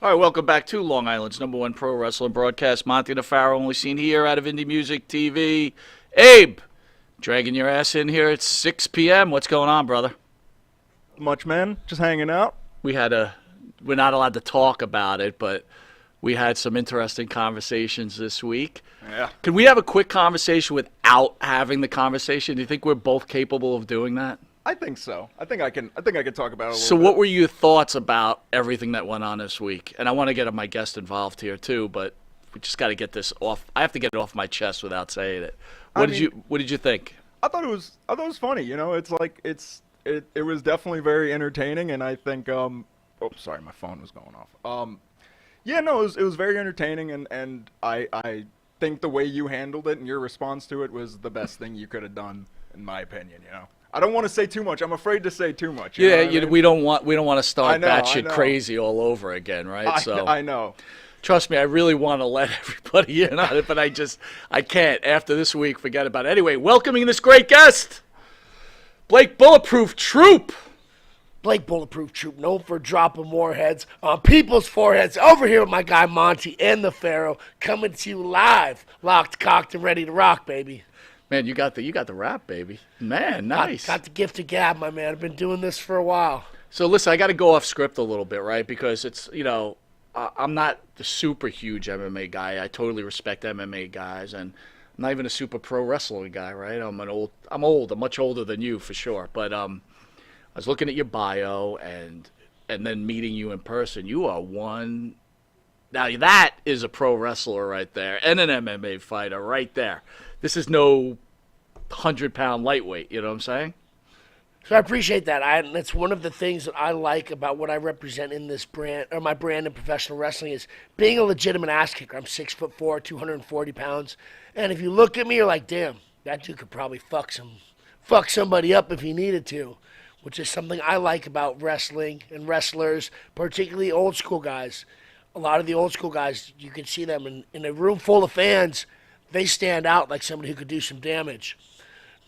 All right, welcome back to Long Island's #1 pro wrestling broadcast. Monte The Pharaoh, only seen here out of Indie Music TV. Abe, dragging your ass in here at 6 p.m. What's going on, brother? Much, man. Just hanging out. We're not allowed to talk about it, but we had some interesting conversations this week. Yeah. Can we have a quick conversation without having the conversation? Do you think we're both capable of doing that? I think so. I think I can talk about it a little So bit. what were your thoughts about everything that went on this week? And I want to get my guest involved here too, but we just got to get this off. I have to get it off my chest without saying it. What did you think? I thought it was funny. You know, it's like it was definitely very entertaining, and I think oh, sorry, my phone was going off. Yeah, no, it was very entertaining, and I think the way you handled it and your response to it was the best thing you could have done, in my opinion. You know. I don't want to say too much. I'm afraid to say too much. You know what I mean? We don't want to start that shit I know. crazy all over again, right? I know. Trust me, I really want to let everybody in on it, but I can't. After this week, forget about it. Anyway, welcoming this great guest, Blake Bulletproof Troop. Blake Bulletproof Troop, known for dropping warheads on people's foreheads. Over here with my guy Monte and the Pharaoh, coming to you live, locked, cocked, and ready to rock, baby. Man, you got the rap, baby. Man, nice. Got the gift of gab, my man. I've been doing this for a while. So listen, I got to go off script a little bit, right? Because it's, I'm not the super huge MMA guy. I totally respect MMA guys, and I'm not even a super pro wrestling guy, right? I'm much older than you for sure. But I was looking at your bio and then meeting you in person. You are one. Now that is a pro wrestler right there, and an MMA fighter right there. This is no 100-pound lightweight. You know what I'm saying? So I appreciate that. That's one of the things that I like about what I represent in this brand, or my brand in professional wrestling, is being a legitimate ass kicker. I'm 6'4", 240 pounds, and if you look at me, you're like, damn, that dude could probably fuck somebody up if he needed to, which is something I like about wrestling and wrestlers, particularly old school guys. A lot of the old school guys, you can see them in a room full of fans. They stand out like somebody who could do some damage.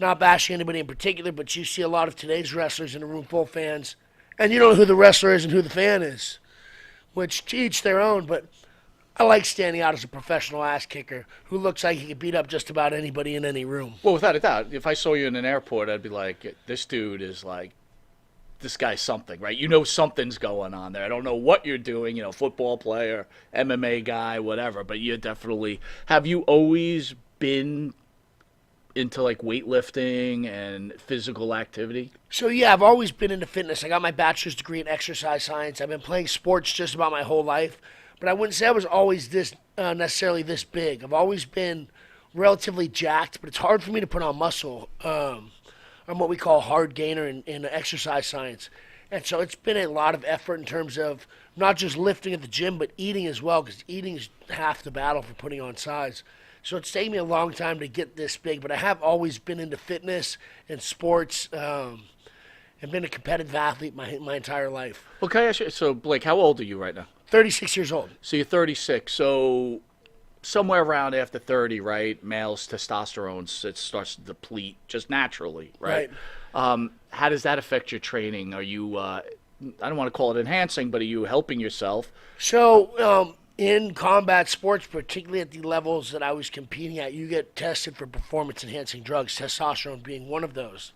Not bashing anybody in particular, but you see a lot of today's wrestlers in a room full of fans, and you don't know who the wrestler is and who the fan is, which to each their own, but I like standing out as a professional ass kicker who looks like he could beat up just about anybody in any room. Well, without a doubt, if I saw you in an airport, I'd be like, this dude is like, this guy's something, right? You know something's going on there. I don't know what you're doing, football player, MMA guy, whatever, but you definitely, have you always been into like weightlifting and physical activity? So yeah, I've always been into fitness. I got my bachelor's degree in exercise science. I've been playing sports just about my whole life, but I wouldn't say I was always necessarily this big. I've always been relatively jacked, but it's hard for me to put on muscle. I'm what we call hard gainer in exercise science. And so it's been a lot of effort in terms of not just lifting at the gym, but eating as well, because eating is half the battle for putting on size. So it's taken me a long time to get this big, but I have always been into fitness and sports and been a competitive athlete my entire life. Okay, so Blake, how old are you right now? 36 years old. So you're 36, so somewhere around after 30, right, male's testosterone, it starts to deplete just naturally, right? How does that affect your training? Are you, I don't want to call it enhancing, but are you helping yourself? So in combat sports, particularly at the levels that I was competing at, you get tested for performance-enhancing drugs, testosterone being one of those.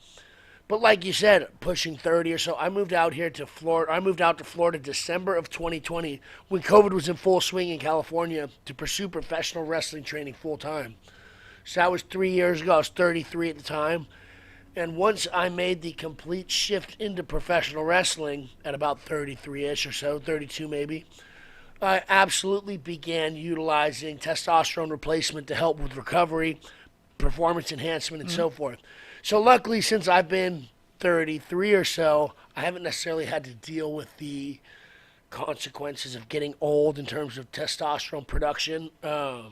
But like you said, pushing 30 or so, I moved out to Florida December of 2020 when COVID was in full swing in California to pursue professional wrestling training full-time. So that was 3 years ago. I was 33 at the time. And once I made the complete shift into professional wrestling at about 33-ish or so, 32 maybe, I absolutely began utilizing testosterone replacement to help with recovery, performance enhancement, and so forth. So luckily, since I've been 33 or so, I haven't necessarily had to deal with the consequences of getting old in terms of testosterone production. But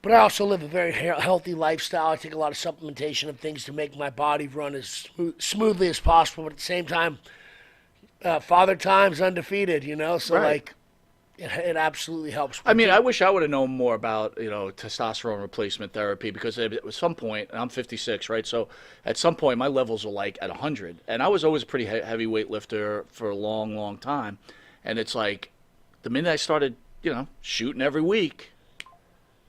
I also live a very healthy lifestyle. I take a lot of supplementation of things to make my body run as smoothly as possible. But at the same time, Father Time's undefeated, So, Right. it absolutely helps. I mean, I wish I would have known more about, testosterone replacement therapy, because at some point, and I'm 56, right? So at some point, my levels were like at 100. And I was always a pretty heavyweight lifter for a long, long time. And it's like the minute I started, shooting every week,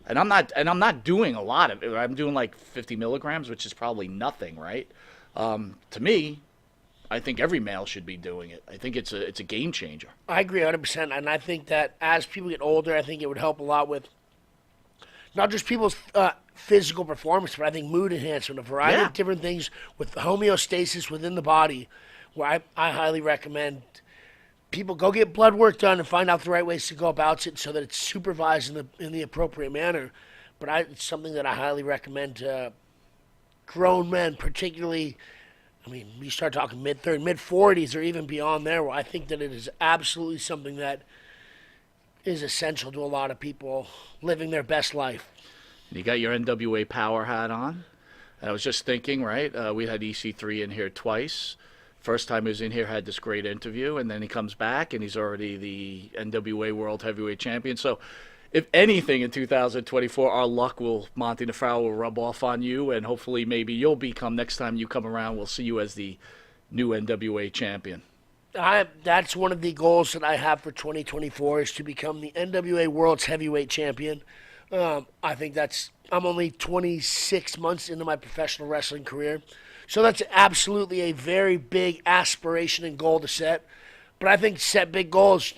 and I'm not doing a lot of it. I'm doing like 50 milligrams, which is probably nothing, right? To me, I think every male should be doing it. I think it's a game changer. I agree 100%. And I think that as people get older, I think it would help a lot with not just people's physical performance, but I think mood enhancement, a variety Yeah. of different things with homeostasis within the body, where I highly recommend people go get blood work done and find out the right ways to go about it so that it's supervised in the appropriate manner. But it's something that I highly recommend to grown men, particularly. I mean, you start talking mid-30s, mid-40s, or even beyond there, where I think that it is absolutely something that is essential to a lot of people living their best life. You got your NWA power hat on. And I was just thinking, right? We had EC3 in here twice. First time he was in here, had this great interview, and then he comes back, and he's already the NWA World Heavyweight Champion. So, if anything, in 2024, our luck Monte The Pharaoh will rub off on you, and hopefully maybe you'll become, next time you come around, we'll see you as the new NWA champion. That's one of the goals that I have for 2024 is to become the NWA World's Heavyweight Champion. I think I'm only 26 months into my professional wrestling career. So that's absolutely a very big aspiration and goal to set. But I think set big goals,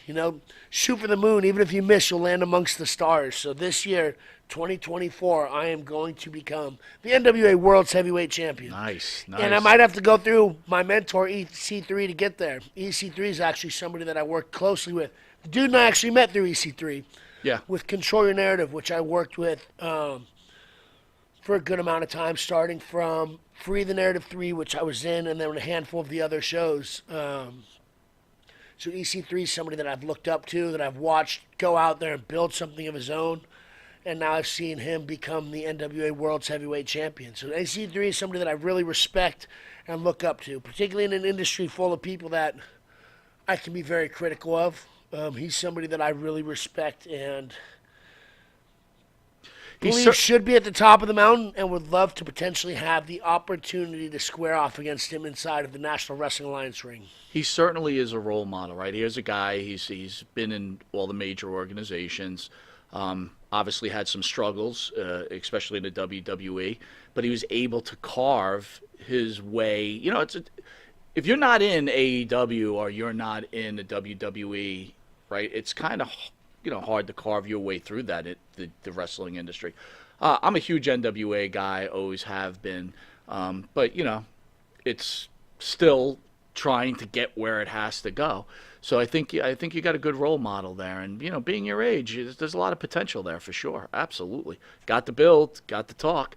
shoot for the moon. Even if you miss, you'll land amongst the stars. So this year, 2024, I am going to become the NWA World's Heavyweight Champion. Nice. And I might have to go through my mentor, EC3, to get there. EC3 is actually somebody that I worked closely with. The dude and I actually met through EC3. Yeah. With Control Your Narrative, which I worked with for a good amount of time, starting from Free the Narrative 3, which I was in, and then a handful of the other shows. So EC3 is somebody that I've looked up to, that I've watched go out there and build something of his own. And now I've seen him become the NWA World's Heavyweight Champion. So EC3 is somebody that I really respect and look up to, particularly in an industry full of people that I can be very critical of. He's somebody that I really respect and believe should be at the top of the mountain, and would love to potentially have the opportunity to square off against him inside of the National Wrestling Alliance ring. He certainly is a role model, right? Here's a guy, he's been in all the major organizations, obviously had some struggles, especially in the WWE, but he was able to carve his way. If you're not in AEW or you're not in the WWE, right, it's kind of hard to carve your way through that the wrestling industry. I'm a huge NWA guy, always have been, but it's still trying to get where it has to go. So I think you got a good role model there, and being your age, there's a lot of potential there for sure. Absolutely, got the build, got the talk.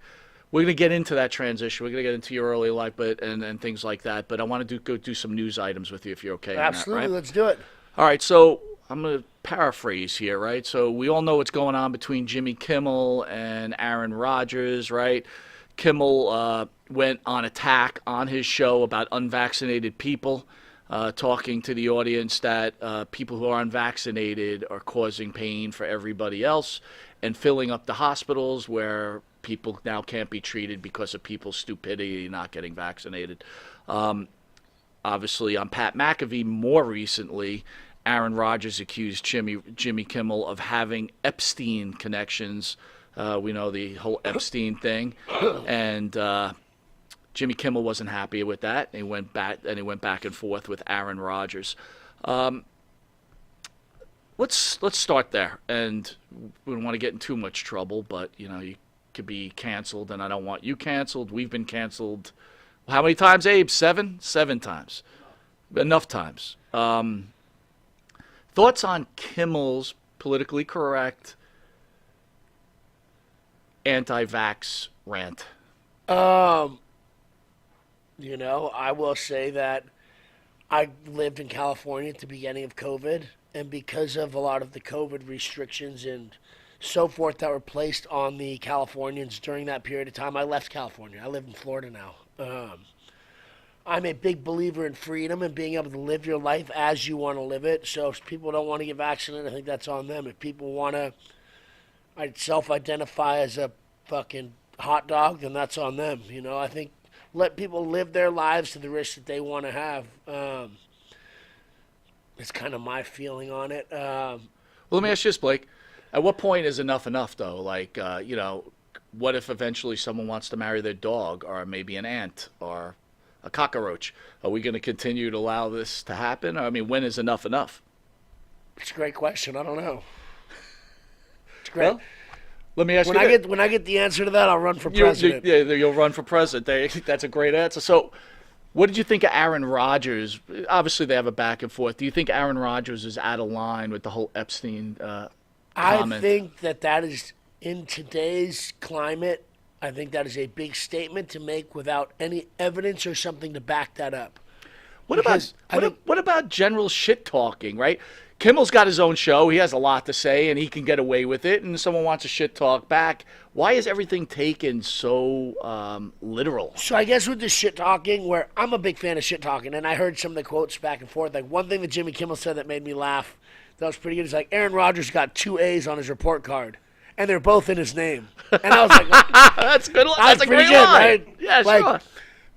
We're gonna get into that transition. We're gonna get into your early life, and things like that. But I want to go do some news items with you if you're okay. Absolutely, on that, right? Let's do it. All right, so I'm going to paraphrase here, right? So we all know what's going on between Jimmy Kimmel and Aaron Rodgers, right? Kimmel went on attack on his show about unvaccinated people, talking to the audience that people who are unvaccinated are causing pain for everybody else and filling up the hospitals where people now can't be treated because of people's stupidity not getting vaccinated. Obviously, on Pat McAfee more recently, Aaron Rodgers accused Jimmy Kimmel of having Epstein connections. We know the whole Epstein thing, and Jimmy Kimmel wasn't happy with that. And he went back and forth with Aaron Rodgers. Let's start there, and we don't want to get in too much trouble, but you could be canceled, and I don't want you canceled. We've been canceled. How many times, Abe? 7 times. Enough times. Thoughts on Kimmel's politically correct anti-vax rant? I will say that I lived in California at the beginning of COVID, and because of a lot of the COVID restrictions and so forth that were placed on the Californians during that period of time, I left California. I live in Florida now. I'm a big believer in freedom and being able to live your life as you want to live it. So if people don't want to get vaccinated, I think that's on them. If people want to self-identify as a fucking hot dog, then that's on them. I think let people live their lives to the risk that they want to have. That's kind of my feeling on it. Well, let me ask you this, Blake. At what point is enough though? Like, what if eventually someone wants to marry their dog or maybe an ant or a cockroach? Are we going to continue to allow this to happen? I mean, when is enough enough? It's a great question. I don't know. It's great. Well, let me ask when you when I get the answer to that, I'll run for president. You'll run for president. That's a great answer. So, what did you think of Aaron Rodgers? Obviously, they have a back and forth. Do you think Aaron Rodgers is out of line with the whole Epstein comment? I think that is, in today's climate, I think that is a big statement to make without any evidence or something to back that up. What about general shit talking, right? Kimmel's got his own show. He has a lot to say, and he can get away with it. And someone wants to shit talk back. Why is everything taken so literal? So I guess with the shit talking, where I'm a big fan of shit talking, and I heard some of the quotes back and forth. Like one thing that Jimmy Kimmel said that made me laugh, that was pretty good. Is like Aaron Rodgers got 2 A's on his report card, and they're both in his name. And I was like, that's good. That's a great good, line. Right? Yeah, like, sure.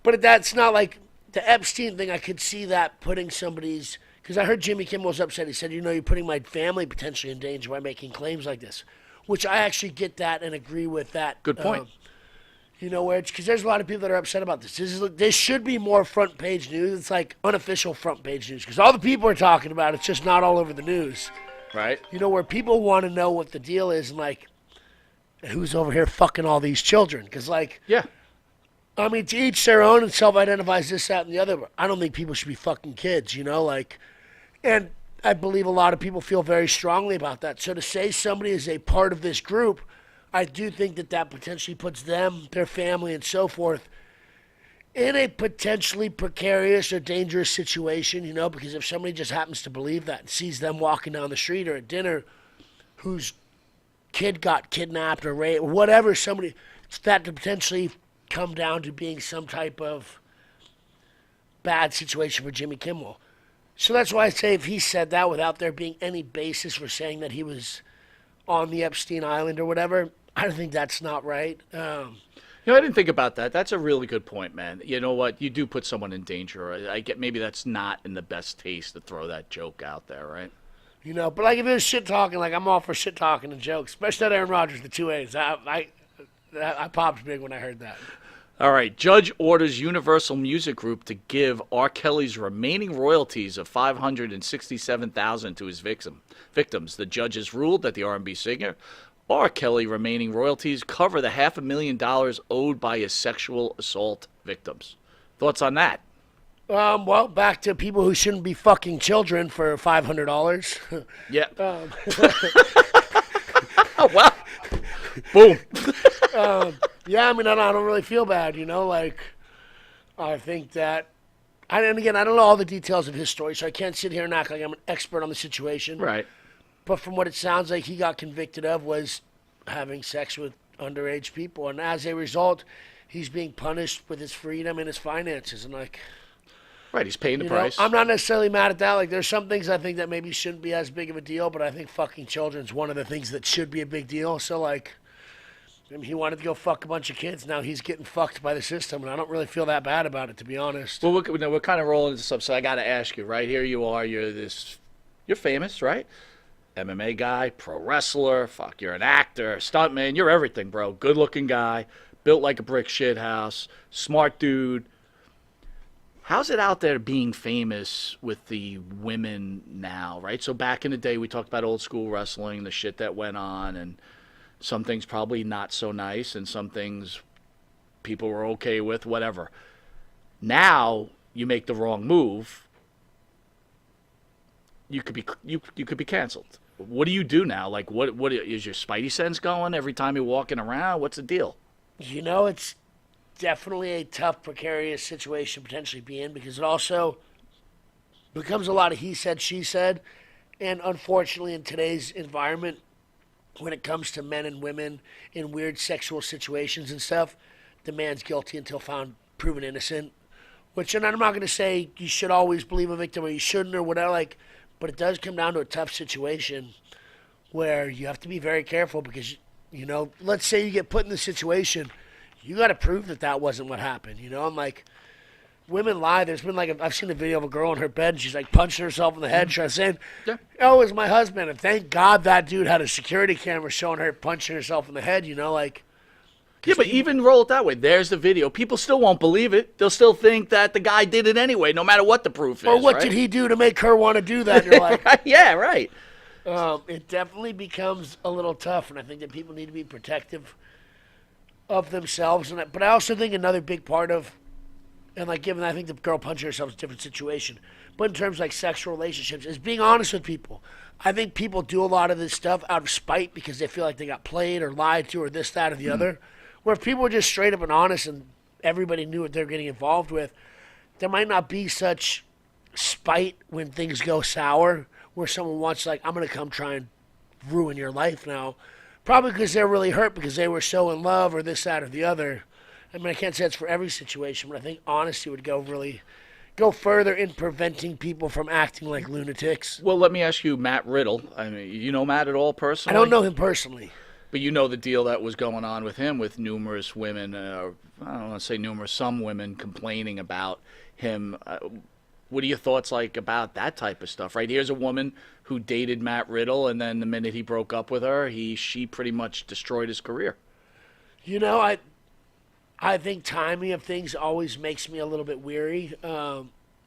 But that's not like the Epstein thing. I could see that putting somebody's. Because I heard Jimmy Kimmel was upset. He said, you're putting my family potentially in danger by making claims like this, which I actually get that and agree with that. Good point. Where it's because there's a lot of people that are upset about this. This should be more front page news. It's like unofficial front page news because all the people are talking about it. It's just not all over the news. Right. Where people want to know what the deal is and like who's over here fucking all these children. Because yeah. I mean, to each their own and self-identifies this, that, and the other. But I don't think people should be fucking kids, And I believe a lot of people feel very strongly about that. So to say somebody is a part of this group, I do think that potentially puts them, their family, and so forth in a potentially precarious or dangerous situation, because if somebody just happens to believe that and sees them walking down the street or at dinner whose kid got kidnapped or raped, or whatever, that could potentially come down to being some type of bad situation for Jimmy Kimmel. So that's why I say if he said that without there being any basis for saying that he was on the Epstein Island or whatever, I think that's not right. I didn't think about that. That's a really good point, man. You know what? You do put someone in danger. I get maybe that's not in the best taste to throw that joke out there, right? But like if it was shit talking, like I'm all for shit talking and jokes, especially that Aaron Rodgers, the 2 A's. I popped big when I heard that. All right. Judge orders Universal Music Group to give R. Kelly's remaining royalties of $567,000 to his victims. The judge has ruled that the R&B singer R. Kelly remaining royalties cover the $500,000 owed by his sexual assault victims. Thoughts on that? Well, back to people who shouldn't be fucking children for $500. Yeah. Oh, wow. Boom. Yeah, I mean, I don't really feel bad, I think that, and again, I don't know all the details of his story, so I can't sit here and act like I'm an expert on the situation. Right. But from what it sounds like he got convicted of was having sex with underage people, and as a result, he's being punished with his freedom and his finances, and right, he's paying the price. I'm not necessarily mad at that. Like, there's some things I think that maybe shouldn't be as big of a deal, but I think fucking children's one of the things that should be a big deal. So, he wanted to go fuck a bunch of kids. Now he's getting fucked by the system, and I don't really feel that bad about it, to be honest. Well, we're kind of rolling this up, so I got to ask you, right? Here you are. You're famous, right? MMA guy, pro wrestler, you're an actor, stuntman. You're everything, bro. Good-looking guy, built like a brick shit house, smart dude. How's it out there being famous with the women now, right? So back in the day, we talked about old school wrestling, the shit that went on, and some things probably not so nice, and some things people were okay with, whatever. Now, you make the wrong move, you could be canceled. What do you do now? Like, what is your spidey sense going every time you're walking around? What's the deal? It's definitely a tough, precarious situation to potentially be in because it also becomes a lot of he said, she said, and unfortunately in today's environment, when it comes to men and women in weird sexual situations and stuff, the man's guilty until found proven innocent. Which, and I'm not going to say you should always believe a victim or you shouldn't or whatever, but it does come down to a tough situation where you have to be very careful because, let's say you get put in the situation, you got to prove that wasn't what happened, I'm like, women lie. There's been like I've seen a video of a girl in her bed and she's like punching herself in the head, trying to say, Yeah. "Oh, it's my husband." And thank God that dude had a security camera showing her punching herself in the head. You know, like. Yeah, but even roll it that way. There's the video. People still won't believe it. They'll still think that the guy did it anyway, no matter what the proof is. Or what right? did he do to make her want to do that? And you're like, Yeah, right. it definitely becomes a little tough, and I think that people need to be protective of themselves. But I also think another big part of, and like given I think the girl punching herself is a different situation, but in terms of like sexual relationships, is being honest with people. I think people do a lot of this stuff out of spite because they feel like they got played or lied to or this, that, or the other. Where if people were just straight up and honest and everybody knew what they're getting involved with, there might not be such spite when things go sour where someone wants like, I'm going to come try and ruin your life now. Probably because they're really hurt because they were so in love or this, that, or the other. I mean, I can't say it's for every situation, but I think honesty would go further in preventing people from acting like lunatics. Well, let me ask you, Matt Riddle. I mean, you know Matt at all personally? I don't know him personally. But you know the deal that was going on with him with numerous women, I don't want to say numerous, some women complaining about him. What are your thoughts like about that type of stuff, right? Here's a woman who dated Matt Riddle, and then the minute he broke up with her, she pretty much destroyed his career. You know, I think timing of things always makes me a little bit weary.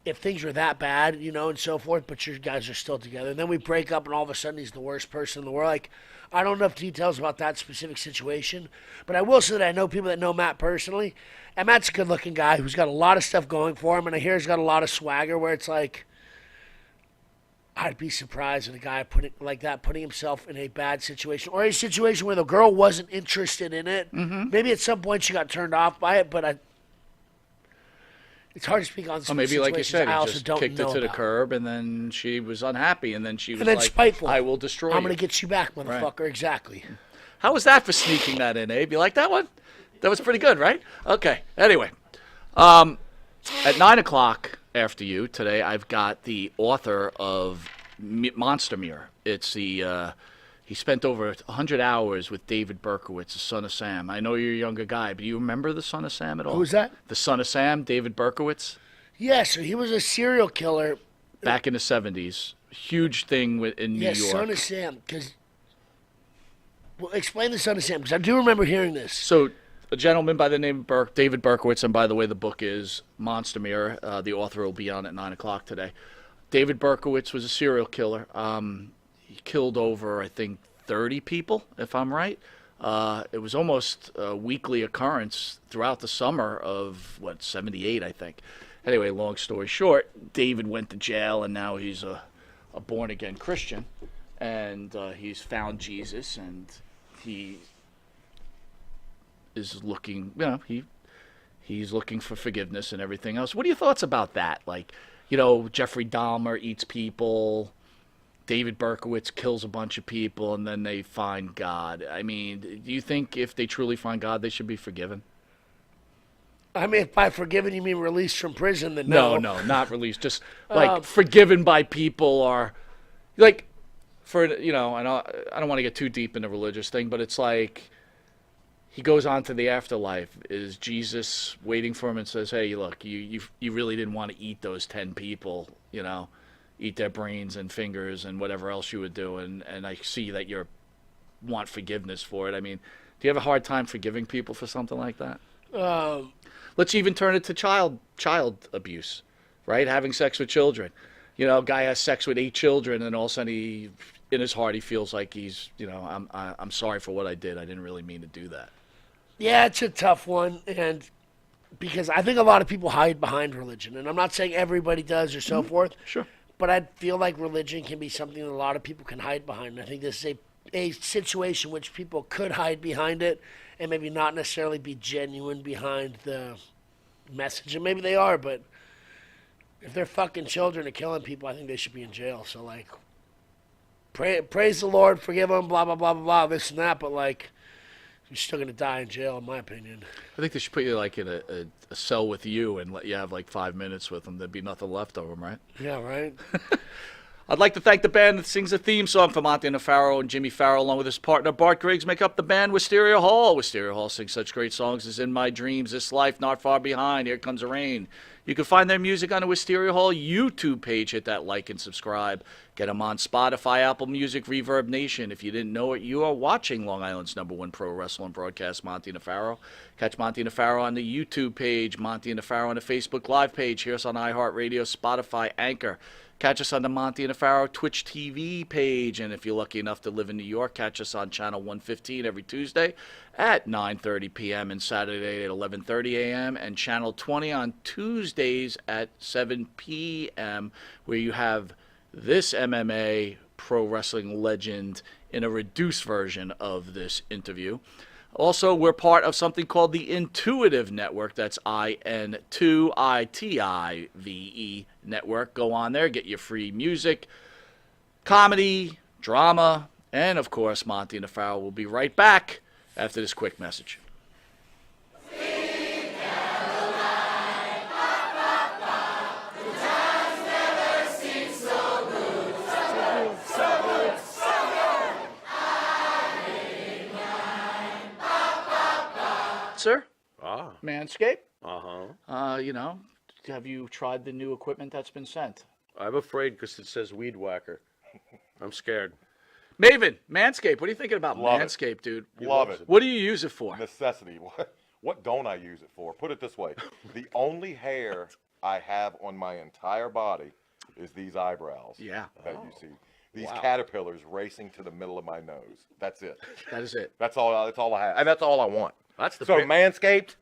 If things were that bad, you know, and so forth, but your guys are still together. And then we break up, and all of a sudden he's the worst person in the world. Like, I don't know enough details about that specific situation, but I will say that I know people that know Matt personally, and Matt's a good-looking guy who's got a lot of stuff going for him, and I hear he's got a lot of swagger where it's like, I'd be surprised at a guy putting himself in a bad situation, or a situation where the girl wasn't interested in it. Mm-hmm. Maybe at some point she got turned off by it, but it's hard to speak on. Or maybe, like you said, I he also just don't kicked it know to the about. curb, and then she was unhappy, and then she was And then like, spiteful. I will destroy you. I'm going to get you back, motherfucker. Right. Exactly. How was that for sneaking that in, Abe? You like that one? That was pretty good, right? Okay. Anyway, at 9 o'clock after you today, I've got the author of Monster Mirror. It's the he spent over 100 hours with David Berkowitz, the son of Sam. I know you're a younger guy, but do you remember the son of Sam at all? Who's that? The son of Sam, David Berkowitz. Yeah, so he was a serial killer. Back in the 70s. Huge thing in New York. Yeah, son of Sam. Well, explain the son of Sam, because I do remember hearing this. So, a gentleman by the name of David Berkowitz, and by the way, the book is Monster Mirror. The author will be on at 9 o'clock today. David Berkowitz was a serial killer. He killed over, I think, 30 people, if I'm right. It was almost a weekly occurrence throughout the summer of, 78, I think. Anyway, long story short, David went to jail, and now he's a born-again Christian. And he's found Jesus, and he is looking, he's looking for forgiveness and everything else. What are your thoughts about that? Like, Jeffrey Dahmer eats people, David Berkowitz kills a bunch of people, and then they find God. I mean, do you think if they truly find God, they should be forgiven? I mean, if by forgiven you mean released from prison, then no. No, not released. Just like forgiven by people, or like for I don't want to get too deep in the religious thing, but it's like he goes on to the afterlife. Is Jesus waiting for him and says, "Hey, look, you really didn't want to eat those 10 people, eat their brains and fingers and whatever else you would do, and I see that you want forgiveness for it." I mean, do you have a hard time forgiving people for something like that? Let's even turn it to child abuse, right? Having sex with children. Guy has sex with 8 children, and all of a sudden in his heart he feels like he's, I'm sorry for what I did. I didn't really mean to do that. Yeah, it's a tough one, and because I think a lot of people hide behind religion, and I'm not saying everybody does or so forth. Sure. But I feel like religion can be something that a lot of people can hide behind. And I think this is a situation which people could hide behind it and maybe not necessarily be genuine behind the message. And maybe they are, but if they're fucking children and killing people, I think they should be in jail. So, like, praise the Lord, forgive them, blah, blah, blah, blah, blah, this and that. But, like, you're still going to die in jail, in my opinion. I think they should put you, like, in a cell with you and let you have, like, 5 minutes with them. There'd be nothing left of them, right? Yeah, right? I'd like to thank the band that sings the theme song for Monte The Pharaoh and Jimmy Farrell, along with his partner Bart Griggs, make up the band Wisteria Hall. Wisteria Hall sings such great songs as In My Dreams, This Life, Not Far Behind, Here Comes the Rain, You can find their music on the Wisteria Hall YouTube page. Hit that like and subscribe. Get them on Spotify, Apple Music, Reverb Nation. If you didn't know it, you are watching Long Island's #1 pro wrestling broadcast, Monte The Pharaoh. Catch Monte The Pharaoh on the YouTube page, Monte The Pharaoh on the Facebook Live page. Hear us on iHeartRadio, Spotify, Anchor. Catch us on the Monte The Pharaoh Twitch TV page. And if you're lucky enough to live in New York, catch us on Channel 115 every Tuesday at 9:30 p.m. and Saturday at 11:30 a.m. and Channel 20 on Tuesdays at 7 p.m., where you have this MMA pro wrestling legend in a reduced version of this interview. Also, we're part of something called the Intuitive Network. That's IN2ITIVE Network. Go on there, get your free music, comedy, drama, and of course, Monte and the Pharaoh will be right back after this quick message. Sir? Manscaped? Have you tried the new equipment that's been sent? I'm afraid because it says weed whacker. I'm scared. Maven, Manscaped, what are you thinking about Love it. Manscaped, dude? Love it. What do you use it for? Necessity. What don't I use it for? Put it this way. The only hair I have on my entire body is these eyebrows. Yeah. That you see. These caterpillars racing to the middle of my nose. That's it. That is it. That's all I have. And that's all I want. That's the So Manscaped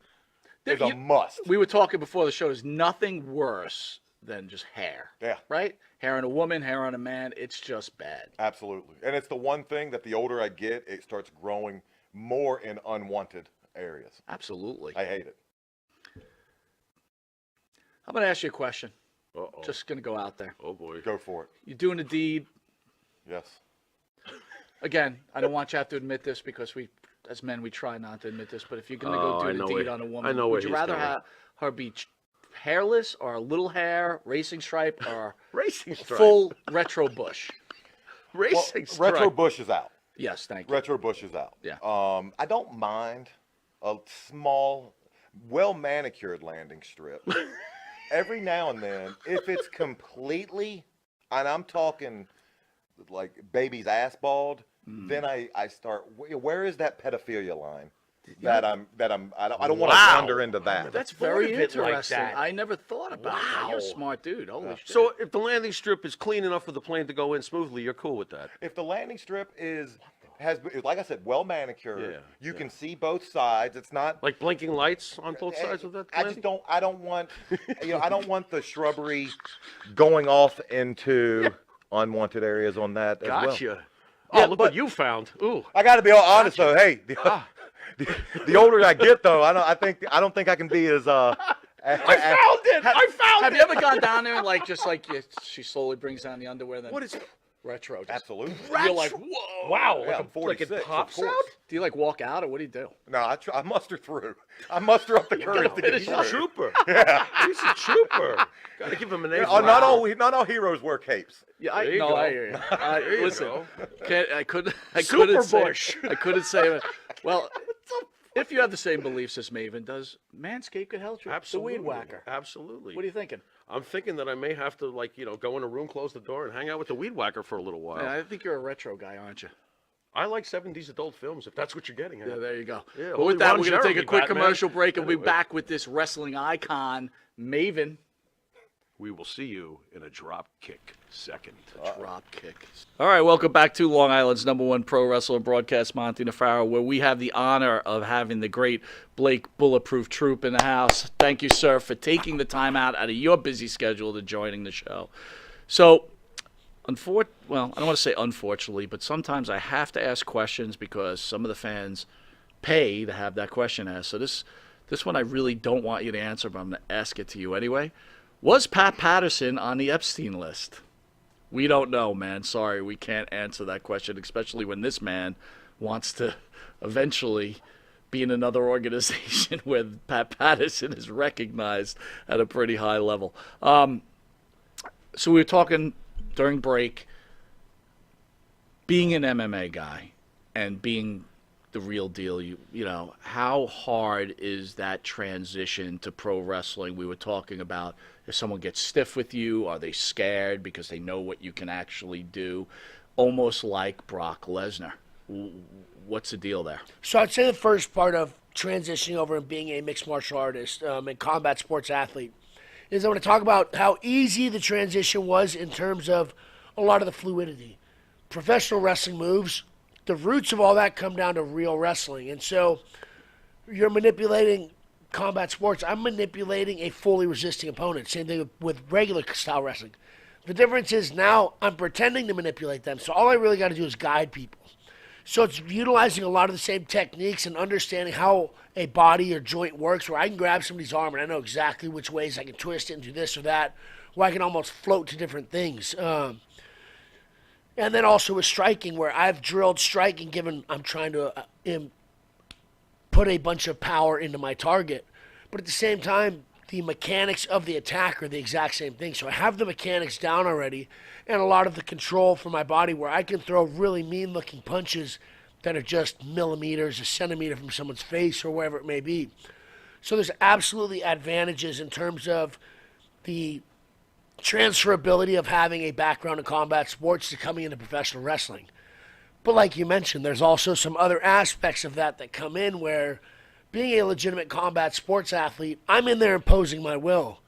is a You- must. We were talking before the show. There's nothing worse than just hair. Yeah. Right? Hair on a woman, hair on a man. It's just bad. Absolutely. And it's the one thing that the older I get, it starts growing more in unwanted areas. Absolutely. I hate it. I'm going to ask you a question. Uh-oh. Just going to go out there. Oh, boy. Go for it. You're doing a deed. Yes. Again, I don't want you to have to admit this because we, as men, we try not to admit this. But if you're going to Oh, go I do know the deed where- on a I woman, know where would you he's rather going. have her be hairless or a little hair, racing stripe, or Racing stripe. full retro bush? Well, Racing stripe. Retro Bush is out. Yes, thank you. Retro Bush is out. Yeah. I don't mind a small, well manicured landing strip. Every now and then, if it's completely, and I'm talking like baby's ass bald, then I start. Where is that pedophilia line? I don't want to Wow. wander into that. That's thought very of it like interesting. that. I never thought about that. You're a Wow. smart dude. Holy shit. So if the landing strip is clean enough for the plane to go in smoothly, you're cool with that? If the landing strip has, like I said, well manicured, Yeah, you can see both sides. It's not Like blinking lights on both sides of that I landing? just don't. I don't want. I don't want the shrubbery going off into unwanted areas on that as well. Gotcha. Yeah, Oh, look but- what you found. Ooh. I got to be all honest though. Hey, the older I get though, I don't think I can be as I found it! I found have it! you ever gone down there and she slowly brings down the underwear? Then What is retro? Just, Absolutely. You're like, whoa. Wow. Yeah, I'm like 46. it of pops course. out? Do you like walk out or what do you do? No, I muster through. I muster up the courage to get He's a through. trooper. Yeah. He's a trooper. Gotta give him an A. Not all heroes wear capes. Yeah, There you go. I hear you. There you Listen, go. I couldn't Super say. Bush. I couldn't say. Well, if you have the same beliefs as Maven does, Manscaped could help you. Absolutely. The weed whacker. Absolutely. What are you thinking? I'm thinking that I may have to, go in a room, close the door, and hang out with the weed whacker for a little while. Yeah, I think you're a retro guy, aren't you? I like 70s adult films, if that's what you're getting at. Yeah, there you go. Yeah, but only with that, Ron we're going to take a Jeremy, quick Batman. commercial break and we'll be Anyway. back with this wrestling icon, Maven. We will see you in a drop kick second. Drop kick. All right, welcome back to Long Island's #1 pro wrestler broadcast, Monte The Pharaoh, where we have the honor of having the great Blake Bulletproof Troop in the house. Thank you, sir, for taking the time out of your busy schedule to joining the show. So, I don't want to say unfortunately, but sometimes I have to ask questions because some of the fans pay to have that question asked. So this one I really don't want you to answer, but I'm going to ask it to you anyway. Was Pat Patterson on the Epstein list? We don't know, man. Sorry, we can't answer that question, especially when this man wants to eventually be in another organization where Pat Patterson is recognized at a pretty high level. So we were talking during break, being an MMA guy and being the real deal. How hard is that transition to pro wrestling? We were talking about if someone gets stiff with you, are they scared because they know what you can actually do? Almost like Brock Lesnar. What's the deal there? So I'd say the first part of transitioning over and being a mixed martial artist and combat sports athlete is I want to talk about how easy the transition was in terms of a lot of the fluidity. Professional wrestling moves, the roots of all that come down to real wrestling. And so you're manipulating combat sports. I'm manipulating a fully resisting opponent. Same thing with regular style wrestling. The difference is now I'm pretending to manipulate them. So all I really got to do is guide people. So it's utilizing a lot of the same techniques and understanding how a body or joint works, where I can grab somebody's arm and I know exactly which ways I can twist it and do this or that, where I can almost float to different things. And then also with striking, where I've drilled striking, given I'm trying to put a bunch of power into my target. But at the same time, the mechanics of the attack are the exact same thing. So I have the mechanics down already and a lot of the control for my body where I can throw really mean-looking punches that are just millimeters, a centimeter from someone's face or wherever it may be. So there's absolutely advantages in terms of the transferability of having a background in combat sports to coming into professional wrestling. But like you mentioned, there's also some other aspects of that come in where being a legitimate combat sports athlete, I'm in there imposing my will.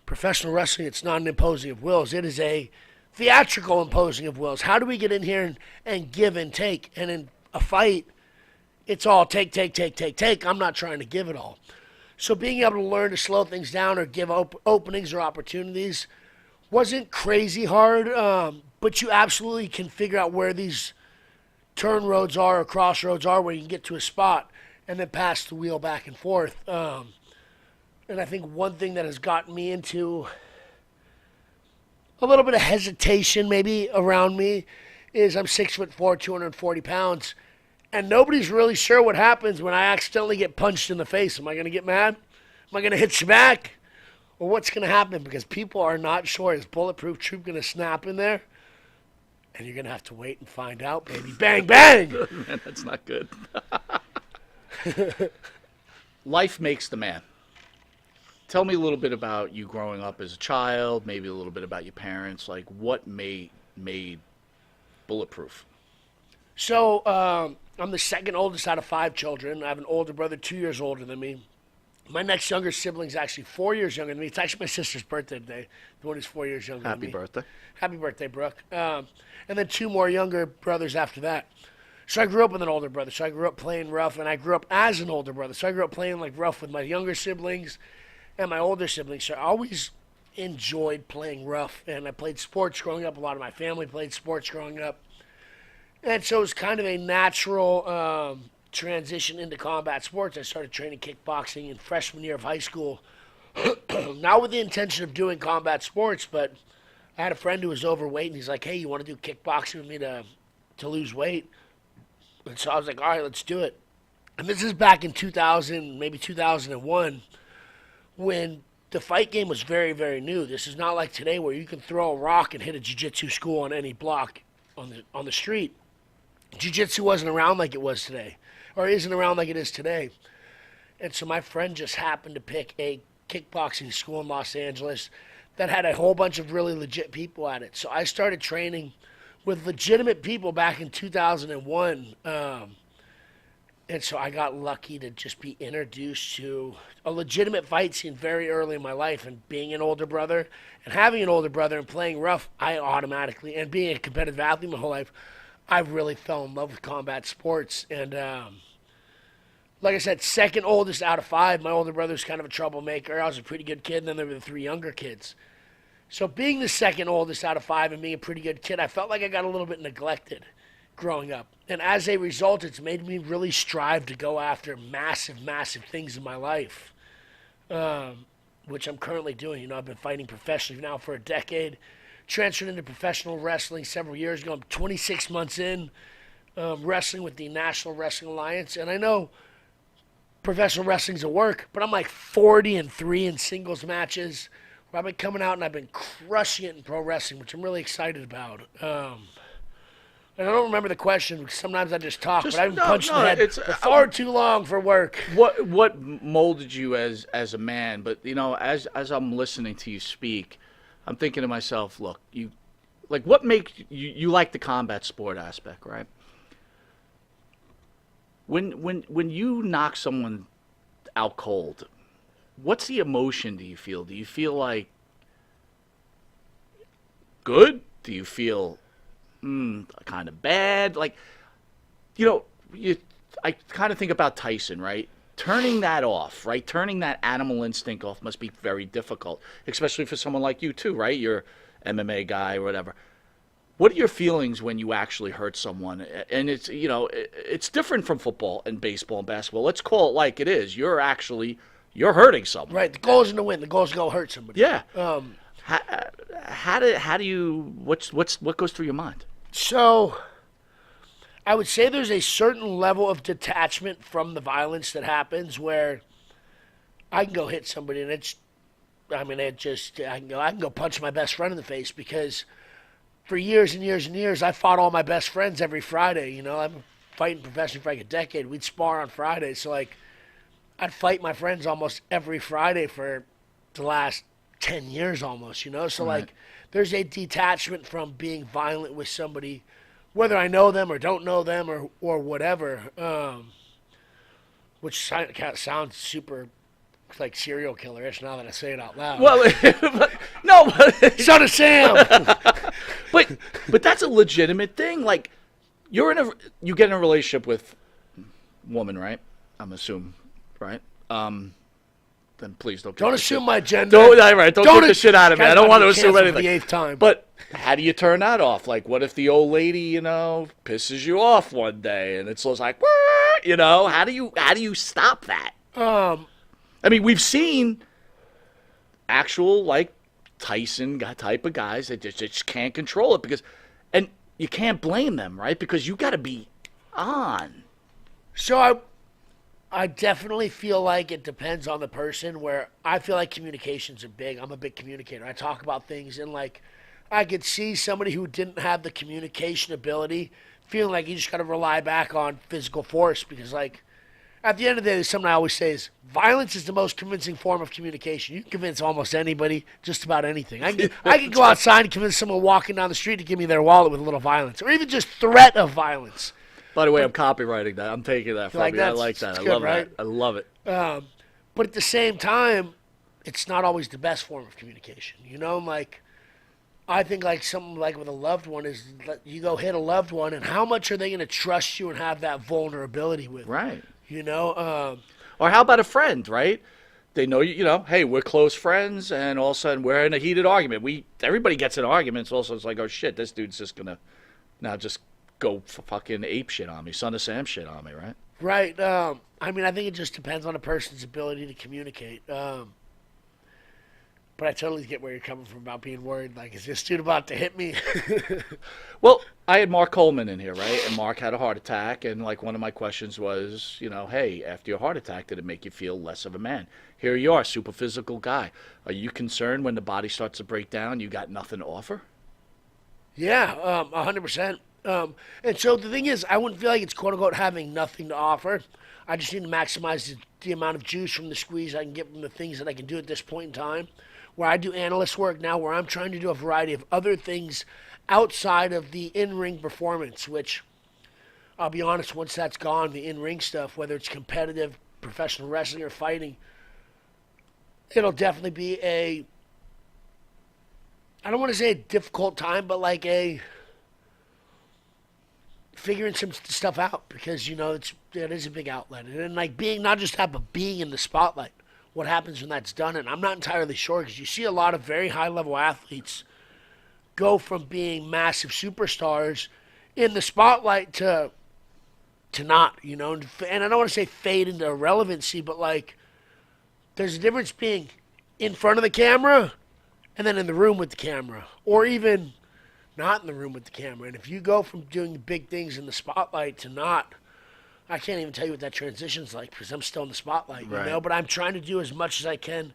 Professional wrestling, it's not an imposing of wills. It is a theatrical imposing of wills. How do we get in here and give and take? And in a fight, it's all take. I'm not trying to give it all. So being able to learn to slow things down or give openings or opportunities wasn't crazy hard, but you absolutely can figure out where these turn roads are or crossroads are where you can get to a spot and then pass the wheel back and forth. And I think one thing that has gotten me into a little bit of hesitation maybe around me is I'm 6'4", 240 pounds, and nobody's really sure what happens when I accidentally get punched in the face. Am I going to get mad? Am I going to hit you back? Or what's going to happen? Because people are not sure. Is Bulletproof Troop going to snap in there? And you're going to have to wait and find out, baby. Bang, bang! Man, that's not good. Life makes the man. Tell me a little bit about you growing up as a child, maybe a little bit about your parents. Like, what made Bulletproof? So, I'm the second oldest out of 5 children. I have an older brother 2 years older than me. My next younger sibling is actually 4 years younger than me. It's actually my sister's birthday today. The one who's 4 years younger than me. Happy birthday. Happy birthday, Brooke. And then 2 more younger brothers after that. So I grew up with an older brother. So I grew up playing rough, and I grew up as an older brother. So I grew up playing like rough with my younger siblings and my older siblings. So I always enjoyed playing rough, and I played sports growing up. A lot of my family played sports growing up. And so it was kind of a natural transition into combat sports. I started training kickboxing in freshman year of high school, not with the intention of doing combat sports, but I had a friend who was overweight, and he's like, hey, you want to do kickboxing with me to lose weight? And so I was like, all right, let's do it. And this is back in 2000, maybe 2001, when the fight game was very, very new. This is not like today where you can throw a rock and hit a jiu-jitsu school on any block on the street. Jiu-jitsu wasn't around like it was today, or isn't around like it is today. And so my friend just happened to pick a kickboxing school in Los Angeles that had a whole bunch of really legit people at it. So I started training with legitimate people back in 2001. And so I got lucky to just be introduced to a legitimate fight scene very early in my life. And being an older brother and having an older brother and playing rough, I automatically, and being a competitive athlete my whole life, I really fell in love with combat sports. And like I said, second oldest out of 5. My older brother's kind of a troublemaker. I was a pretty good kid, and then there were the 3 younger kids. So being the second oldest out of 5 and being a pretty good kid, I felt like I got a little bit neglected growing up. And as a result, it's made me really strive to go after massive, massive things in my life, which I'm currently doing. You know, I've been fighting professionally now for a decade, transferred into professional wrestling several years ago. I'm 26 months in, wrestling with the National Wrestling Alliance. And I know professional wrestling's a work, but I'm like 40-3 in singles matches. I've been coming out and I've been crushing it in pro wrestling, which I'm really excited about. And I don't remember the question because sometimes I just talk, but I've been no, punched in no, the head it's, for far too long for work. What molded you as a man? But as I'm listening to you speak, I'm thinking to myself, look, what makes you like the combat sport aspect, right? When you knock someone out cold, what's the emotion do you feel? Do you feel like good? Do you feel kind of bad? Like, I kind of think about Tyson, right? Turning that off, right? Turning that animal instinct off must be very difficult, especially for someone like you too, right? You're MMA guy or whatever. What are your feelings when you actually hurt someone? And it's different from football and baseball and basketball. Let's call it like it is. You're hurting someone. Right. The goal isn't to win. The goal is to go hurt somebody. Yeah. What goes through your mind? So, I would say there's a certain level of detachment from the violence that happens where I can go hit somebody and I can go punch my best friend in the face because for years and years and years, I fought all my best friends every Friday. I've been fighting professionally for like a decade. We'd spar on Fridays. So, I'd fight my friends almost every Friday for the last 10 years almost, So, Right. there's a detachment from being violent with somebody, whether I know them or don't know them or whatever, which sounds super like serial killer-ish now that I say it out loud. Well, Son of Sam! but that's a legitimate thing. Like, you get in a relationship with a woman, right? I'm assuming, right? Then please don't. Don't assume my gender. Don't get the shit out of me. I don't want to assume anything. For the 8th time. But how do you turn that off? Like, what if the old lady, pisses you off one day, and it's just like, how do you stop that? I mean, we've seen actual Tyson type of guys that just can't control it and you can't blame them, right? Because you got to be on. So I definitely feel like it depends on the person. Where I feel like communications are big. I'm a big communicator. I talk about things and I could see somebody who didn't have the communication ability feeling like you just got to rely back on physical force because at the end of the day, there's something I always say is violence is the most convincing form of communication. You can convince almost anybody just about anything. I can go outside and convince someone walking down the street to give me their wallet with a little violence, or even just threat of violence. By the way, I'm copywriting that. I'm taking that from you. I like that. I love that. I love it. But at the same time, it's not always the best form of communication. I think something with a loved one is you go hit a loved one, and how much are they going to trust you and have that vulnerability with? Right. Or how about a friend, right? They know hey, we're close friends, and all of a sudden we're in a heated argument. Everybody gets in arguments. Also, it's like, oh shit, this dude's just gonna now just go fucking ape shit on me, Son of Sam shit on me, right? Right. I think it just depends on a person's ability to communicate. But I totally get where you're coming from about being worried. Is this dude about to hit me? Well, I had Mark Coleman in here, right? And Mark had a heart attack. And one of my questions was, hey, after your heart attack, did it make you feel less of a man? Here you are, super physical guy. Are you concerned when the body starts to break down, you got nothing to offer? Yeah, 100%. And so the thing is, I wouldn't feel like it's quote unquote having nothing to offer. I just need to maximize the amount of juice from the squeeze I can get from the things that I can do at this point in time. Where I do analyst work now, where I'm trying to do a variety of other things outside of the in-ring performance, which I'll be honest, once that's gone, the in-ring stuff, whether it's competitive, professional wrestling, or fighting, it'll definitely be I don't want to say a difficult time, but figuring some stuff out because, it is a big outlet. And being, not just that, but being in the spotlight. What happens when that's done, and I'm not entirely sure because you see a lot of very high-level athletes go from being massive superstars in the spotlight to not, and I don't want to say fade into irrelevancy, but there's a difference being in front of the camera and then in the room with the camera, or even not in the room with the camera. And if you go from doing big things in the spotlight to not, I can't even tell you what that transition's like because I'm still in the spotlight, right. But I'm trying to do as much as I can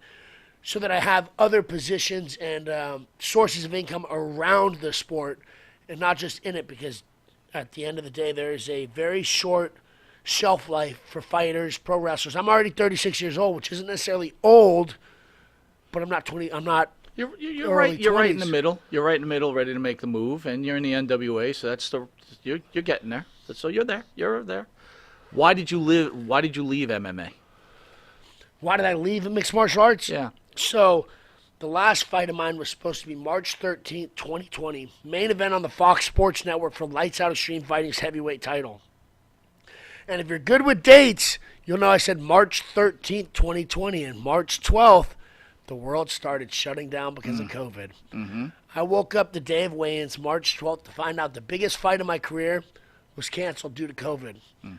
so that I have other positions and sources of income around the sport and not just in it because at the end of the day, there is a very short shelf life for fighters, pro wrestlers. I'm already 36 years old, which isn't necessarily old, but I'm not 20. I'm not. You're early right. You're right in the 20s. middle. You're right in the middle, ready to make the move, and you're in the NWA. So you're getting there. So you're there. You're there. Why did you leave MMA? Why did I leave mixed martial arts? Yeah. So, the last fight of mine was supposed to be March 13th, 2020. Main event on the Fox Sports Network for Lights Out Extreme Fighting's heavyweight title. And if you're good with dates, you'll know I said March 13th, 2020. And March 12th, the world started shutting down because of COVID. Mm-hmm. I woke up the day of weigh-ins, March 12th, to find out the biggest fight of my career was canceled due to COVID. And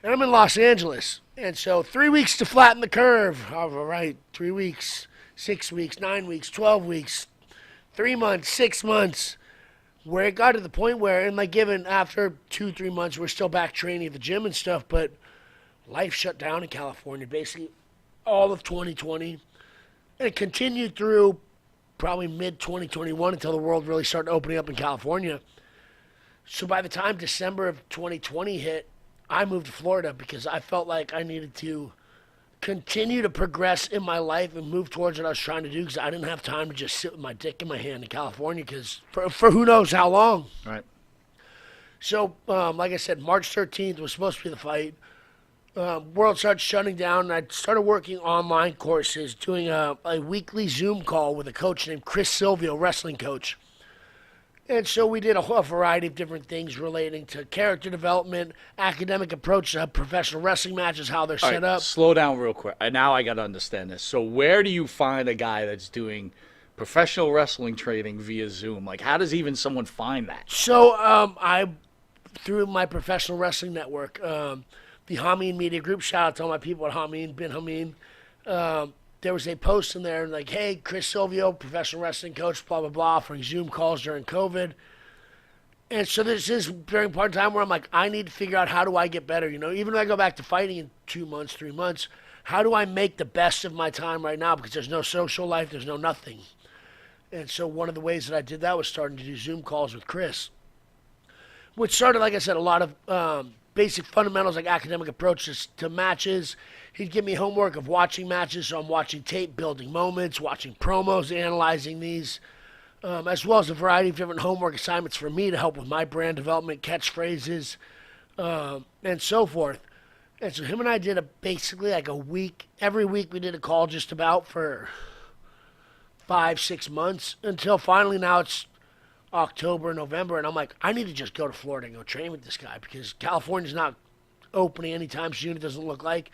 I'm in Los Angeles. And so 3 weeks to flatten the curve. All right, 3 weeks, 6 weeks, 9 weeks, 12 weeks, 3 months, 6 months. Where it got to the point where, and like given after 2-3 months, we're still back training at the gym and stuff, but life shut down in California basically all of 2020. And it continued through probably mid-2021 until the world really started opening up in California. So by the time December of 2020 hit, I moved to Florida because I felt like I needed to continue to progress in my life and move towards what I was trying to do because I didn't have time to just sit with my dick in my hand in California because for who knows how long. Right. So, like I said, March 13th was supposed to be the fight. World started shutting down, and I started working online courses, doing a weekly Zoom call with a coach named Chris Silvio, wrestling coach. And so we did a variety of different things relating to character development, academic approach to professional wrestling matches, how they're set up. Slow down real quick. Now I got to understand this. So where do you find a guy that's doing professional wrestling training via Zoom? Like, how does even someone find that? So I, through my professional wrestling network, the Hameen Media Group, shout out to all my people at Hameen, Bin Hameen. There was a post in there like, hey, Chris Silvio, professional wrestling coach, blah, blah, blah, offering Zoom calls during COVID. And so this is during part of time where I'm like, I need to figure out how do I get better. You know, even if I go back to fighting in 2 months, 3 months, how do I make the best of my time right now? Because there's no social life, there's no nothing. And so one of the ways that I did that was starting to do Zoom calls with Chris, which started, like I said, a lot of basic fundamentals like academic approaches to matches. He'd give me homework of watching matches, so I'm watching tape, building moments, watching promos, analyzing these, as well as a variety of different homework assignments for me to help with my brand development, catchphrases, and so forth. And so him and I did basically like a week. Every week we did a call just about for 5-6 months until finally now it's October, November, and I'm like, I need to just go to Florida and go train with this guy because California's not opening anytime soon, it doesn't look like.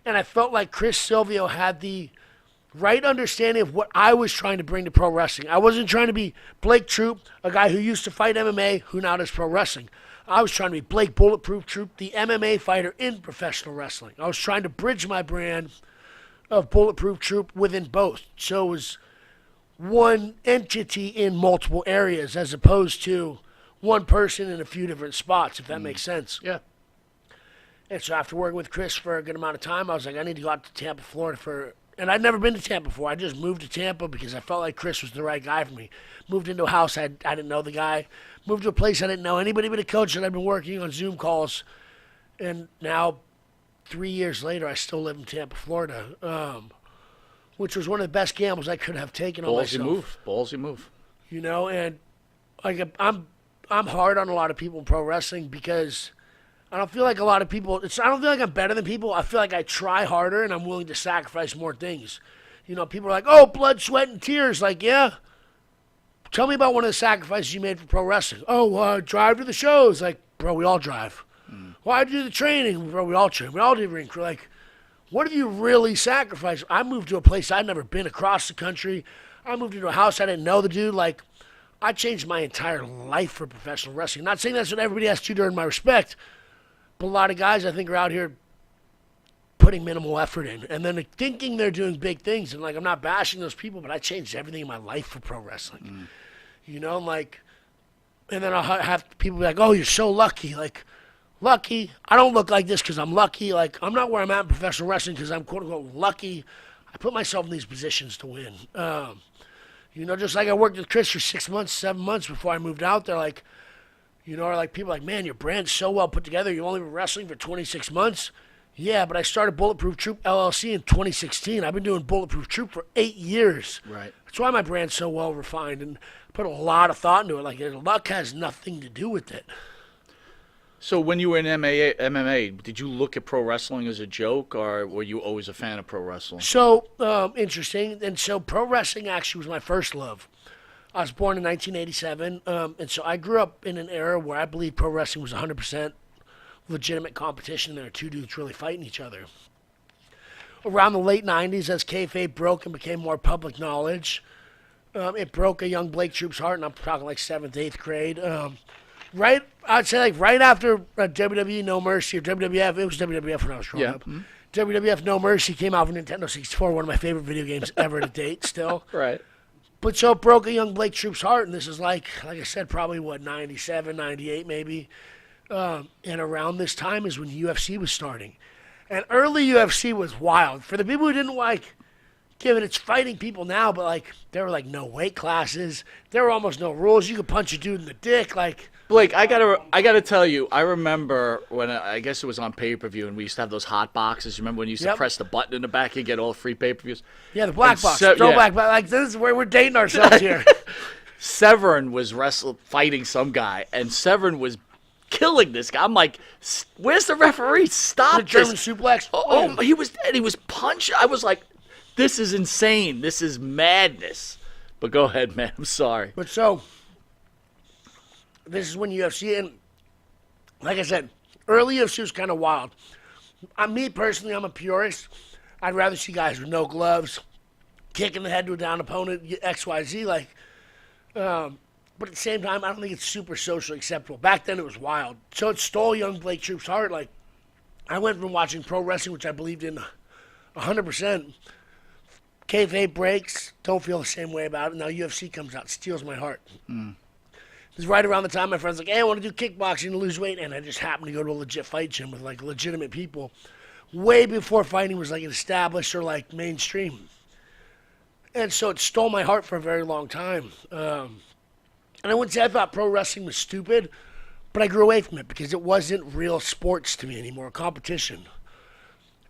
And I felt like Chris Silvio had the right understanding of what I was trying to bring to pro wrestling. I wasn't trying to be Blake Troop, a guy who used to fight MMA, who now does pro wrestling. I was trying to be Blake Bulletproof Troop, the MMA fighter in professional wrestling. I was trying to bridge my brand of Bulletproof Troop within both. So it was one entity in multiple areas as opposed to one person in a few different spots, if that makes sense. Yeah. And so after working with Chris for a good amount of time, I was like, I need to go out to Tampa, Florida and I'd never been to Tampa before. I just moved to Tampa because I felt like Chris was the right guy for me. Moved into a house, I didn't know the guy. Moved to a place I didn't know anybody but a coach that I'd been working on Zoom calls. And now, 3 years later, I still live in Tampa, Florida, which was one of the best gambles I could have taken on myself. Ballsy move. You know, and like I'm hard on a lot of people in pro wrestling because I don't feel like a lot of people, I don't feel like I'm better than people. I feel like I try harder and I'm willing to sacrifice more things. You know, people are like, oh, blood, sweat, and tears. Like, yeah. Tell me about one of the sacrifices you made for pro wrestling. Oh, drive to the shows. Like, bro, we all drive. Why'd you do the training? Bro, we all train. We all do rink. We're like, what have you really sacrificed? I moved to a place I'd never been across the country. I moved into a house I didn't know the dude. Like, I changed my entire life for professional wrestling. Not saying that's what everybody has to do, earn my respect. But a lot of guys, I think, are out here putting minimal effort in. And then thinking they're doing big things. And, like, I'm not bashing those people, but I changed everything in my life for pro wrestling. You know, like, and then I'll have people be like, oh, you're so lucky. Like, lucky? I don't look like this because I'm lucky. Like, I'm not where I'm at in professional wrestling because I'm, quote-unquote, lucky. I put myself in these positions to win. You know, just like I worked with Chris for 6 months, 7 months before I moved out there, like, You know, or like people are like, man, your brand's so well put together. You've only been wrestling for 26 months. Yeah, but I started Bulletproof Troop LLC in 2016. I've been doing Bulletproof Troop for 8 years. Right. That's why my brand's so well refined and put a lot of thought into it. Like, luck has nothing to do with it. So when you were in MMA, did you look at pro wrestling as a joke, or were you always a fan of pro wrestling? So, interesting. And so pro wrestling actually was my first love. I was born in 1987, and so I grew up in an era where I believe pro wrestling was 100% legitimate competition. There were two dudes really fighting each other. Around the late 90s, as kayfabe broke and became more public knowledge, it broke a young Blake Troop's heart, and I'm talking like 7th, 8th grade. I'd say like right after WWE No Mercy, or WWF, it was WWF when I was growing up. WWF No Mercy came out for Nintendo 64, one of my favorite video games ever to date still. Right. But so it broke a young Blake Troop's heart, and this is like I said, probably, 97, 98 maybe. And around this time is when UFC was starting. And early UFC was wild. For the people who didn't give it, it's fighting people now, but like there were like no weight classes. There were almost no rules. You could punch a dude in the dick. Like, Blake, I gotta tell you, I remember when I guess it was on pay-per-view, and we used to have those hot boxes. You remember when you used to press the button in the back, you get all free pay-per-views? Yeah, the black box, throwback. Yeah. Like, this is where we're dating ourselves here. Severn was fighting some guy, and Severn was killing this guy. I'm like, where's the referee? Stop the German this. suplex. Oh, he was punching. I was like, this is insane. This is madness. But go ahead, man. I'm sorry. But so, this is when UFC, and like I said, early UFC was kind of wild. Me personally, I'm a purist. I'd rather see guys with no gloves, kicking the head to a down opponent, XYZ. But at the same time, I don't think it's super socially acceptable. Back then, it was wild. So it stole young Blake Troop's heart. Like, I went from watching pro wrestling, which I believed in 100%. Kayfabe breaks, don't feel the same way about it. Now UFC comes out, steals my heart. It's right around the time my friend's like, hey, I want to do kickboxing to lose weight. And I just happened to go to a legit fight gym with like legitimate people. Way before fighting was like established or like mainstream. And so it stole my heart for a very long time. And I wouldn't say I thought pro wrestling was stupid, but I grew away from it because it wasn't real sports to me anymore, competition.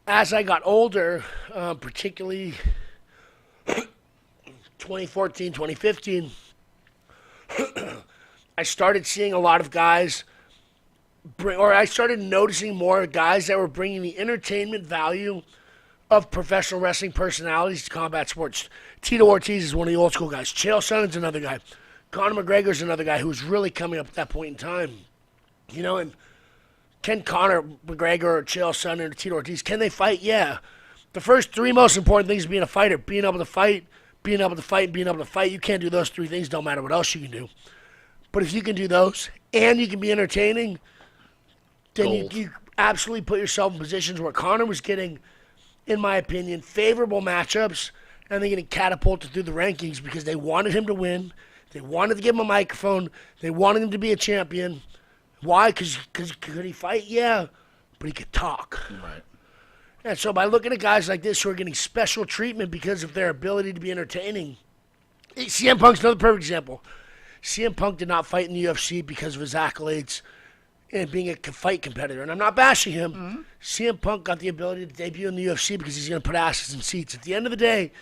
As I got older, particularly 2014, 2015, I started seeing a lot of guys I started noticing more guys that were bringing the entertainment value of professional wrestling personalities to combat sports. Tito Ortiz is one of the old school guys. Chael Sonnen's another guy. Conor McGregor's another guy who was really coming up at that point in time. You know, and can Conor McGregor or Chael Sonnen or Tito Ortiz, can they fight? Yeah. The first three most important things being a fighter: being able to fight, being able to fight, and being able to fight. You can't do those three things, don't matter what else you can do. But if you can do those and you can be entertaining, then you absolutely put yourself in positions where Conor was getting, in my opinion, favorable matchups, and they're getting catapulted through the rankings because they wanted him to win. They wanted to give him a microphone. They wanted him to be a champion. Why? Because could he fight? Yeah, but he could talk. Right. And so by looking at guys like this who are getting special treatment because of their ability to be entertaining, CM Punk's another perfect example. CM Punk did not fight in the UFC because of his accolades and being a fight competitor. And I'm not bashing him. Mm-hmm. CM Punk got the ability to debut in the UFC because he's going to put asses in seats. At the end of the day,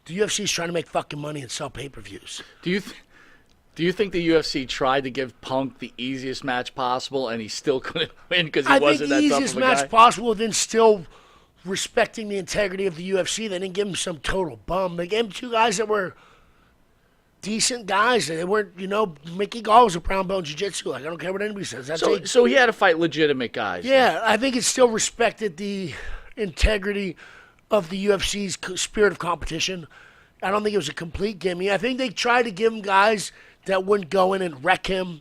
the UFC is trying to make fucking money and sell pay-per-views. Do you think the UFC tried to give Punk the easiest match possible and he still couldn't win because he wasn't that tough of a guy? I think the easiest match possible, then still respecting the integrity of the UFC. They didn't give him some total bum. They gave him two guys that were decent guys. They weren't, Mickey Gall was a brown belt in jiu-jitsu. Like, I don't care what anybody says. So he had to fight legitimate guys. Yeah, I think it still respected the integrity of the UFC's spirit of competition. I don't think it was a complete gimme. I think they tried to give him guys that wouldn't go in and wreck him,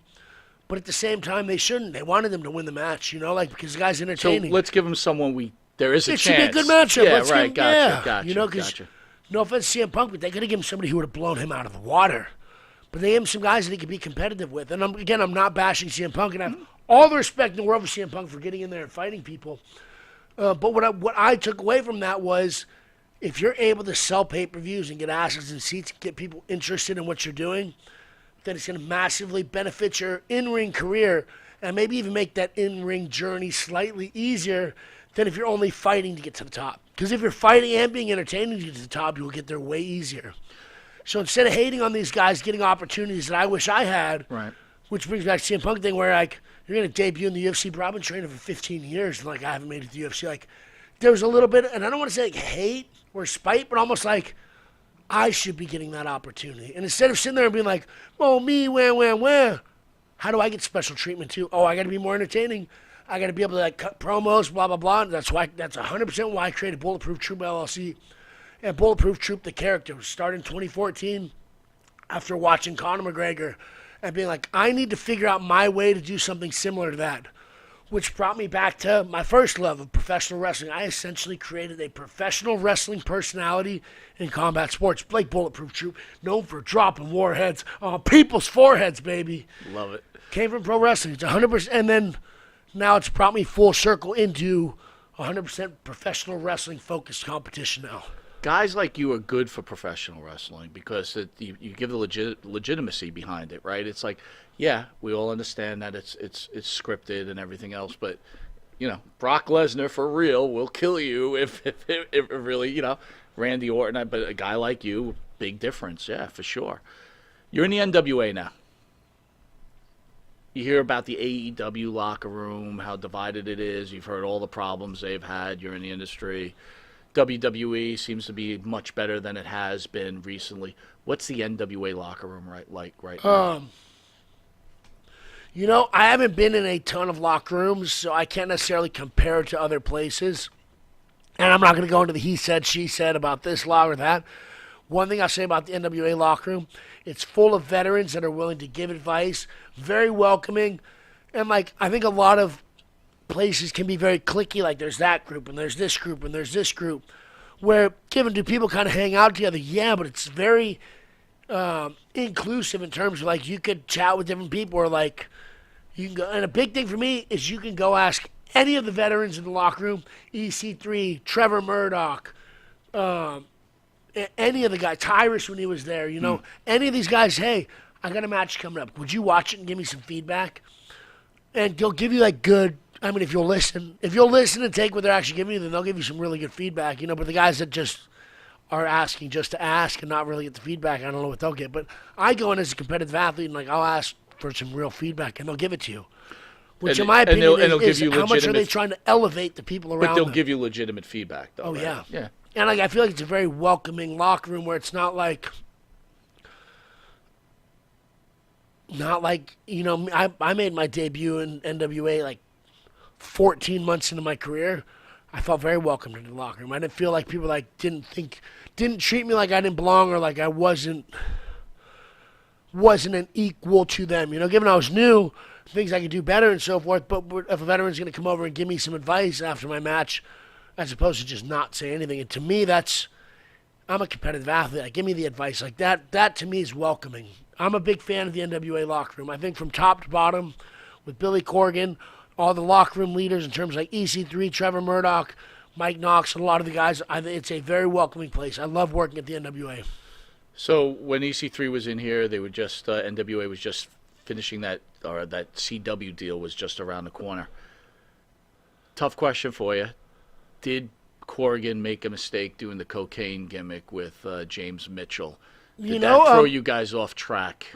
but at the same time, they shouldn't. They wanted him to win the match, because the guy's entertaining. So let's give him someone there is a chance. It should be a good matchup. Yeah, right, gotcha. Because no offense to CM Punk, but they could have given him somebody who would have blown him out of the water. But they gave him some guys that he could be competitive with. And I'm not bashing CM Punk, and I have all the respect in the world for CM Punk for getting in there and fighting people. But what I took away from that was, if you're able to sell pay-per-views and get asses in seats and get people interested in what you're doing, that it's going to massively benefit your in-ring career and maybe even make that in-ring journey slightly easier than if you're only fighting to get to the top. Because if you're fighting and being entertaining to get to the top, you'll get there way easier. So instead of hating on these guys getting opportunities that I wish I had, Right. which brings back to CM Punk thing where, like, you're going to debut in the UFC, but I've been training for 15 years, and, like, I haven't made it to the UFC. Like, there was a little bit, and I don't want to say, like, hate or spite, but almost like, I should be getting that opportunity. And instead of sitting there and being like, oh, me, where, how do I get special treatment too? Oh, I got to be more entertaining. I got to be able to, like, cut promos, blah, blah, blah. That's 100% why I created Bulletproof Troop LLC. And Bulletproof Troop, the character, started in 2014 after watching Conor McGregor and being like, I need to figure out my way to do something similar to that, which brought me back to my first love of professional wrestling. I essentially created a professional wrestling personality in combat sports, like Bulletproof Troop, known for dropping warheads on people's foreheads, baby. Love it. Came from pro wrestling. It's 100%, and then now it's brought me full circle into 100% professional wrestling focused competition now. Guys like you are good for professional wrestling because you give the legitimacy behind it, right? It's like, yeah, we all understand that it's scripted and everything else, but you know, Brock Lesnar for real will kill you if really, you know, Randy Orton, but a guy like you, big difference, yeah, for sure. You're in the NWA now. You hear about the AEW locker room, how divided it is. You've heard all the problems they've had. You're in the industry. WWE seems to be much better than it has been recently. What's the NWA locker room like right now? You know, I haven't been in a ton of locker rooms, so I can't necessarily compare it to other places. And I'm not going to go into the he said, she said about this law or that. One thing I'll say about the NWA locker room, it's full of veterans that are willing to give advice, very welcoming. And, like, I think a lot of places can be very cliquey, like there's that group and there's this group and there's this group, where given do people kind of hang out together? Yeah, but it's very inclusive in terms of, like, you could chat with different people, or like you can go, and a big thing for me is you can go ask any of the veterans in the locker room, EC3, Trevor Murdoch, any of the guys, Tyrus when he was there, you know, any of these guys, hey, I got a match coming up, would you watch it and give me some feedback? And they'll give you, like, good, I mean, if you'll listen and take what they're actually giving you, then they'll give you some really good feedback, you know. But the guys that just are asking just to ask and not really get the feedback, I don't know what they'll get. But I go in as a competitive athlete and, like, I'll ask for some real feedback, and they'll give it to you. Which, in my opinion, is how much are they trying to elevate the people around them. But they'll give you legitimate feedback, though. Oh, right? yeah. Yeah. And, like, I feel like it's a very welcoming locker room where it's not like, you know, I made my debut in NWA, like, 14 months into my career. I felt very welcomed in the locker room. I didn't feel like people, like, didn't treat me like I didn't belong, or like I wasn't an equal to them. You know, given I was new, things I could do better and so forth. But if a veteran's going to come over and give me some advice after my match, as opposed to just not say anything, and to me, I'm a competitive athlete. Like, give me the advice. Like, that to me is welcoming. I'm a big fan of the NWA locker room. I think from top to bottom, with Billy Corgan, all the locker room leaders in terms of, like, EC3, Trevor Murdoch, Mike Knox, and a lot of the guys, it's a very welcoming place. I love working at the NWA. So when EC3 was in here, they were just NWA was just finishing that CW deal was just around the corner. Tough question for you. Did Corgan make a mistake doing the cocaine gimmick with James Mitchell? Did that throw you guys off track?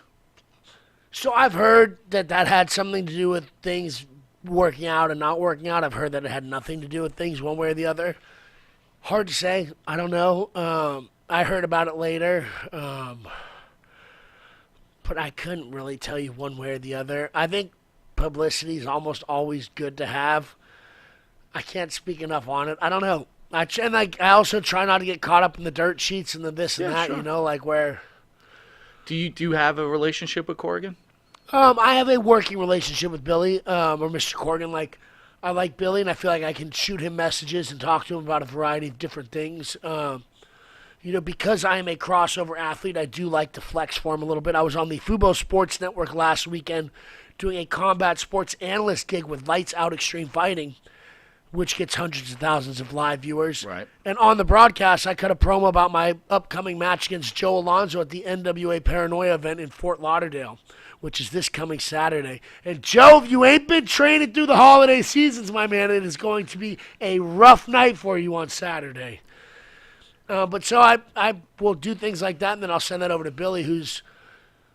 So I've heard that had something to do with things working out and not working out. I've heard that it had nothing to do with things one way or the other. Hard to say. I don't know. I heard about it later. But I couldn't really tell you one way or the other. I think publicity is almost always good to have. I can't speak enough on it. I don't know. I also try not to get caught up in the dirt sheets and the this and that, sure. You know, like where. Do you have a relationship with Corgan? I have a working relationship with Billy, or Mr. Corgan. Like, I like Billy, and I feel like I can shoot him messages and talk to him about a variety of different things. You know, because I am a crossover athlete, I do like to flex for him a little bit. I was on the Fubo Sports Network last weekend doing a combat sports analyst gig with Lights Out Extreme Fighting, which gets hundreds of thousands of live viewers. Right. And on the broadcast, I cut a promo about my upcoming match against Joe Alonzo at the NWA Paranoia event in Fort Lauderdale, which is this coming Saturday. And Joe, if you ain't been training through the holiday seasons, my man, it is going to be a rough night for you on Saturday. But so I will do things like that, and then I'll send that over to Billy, who's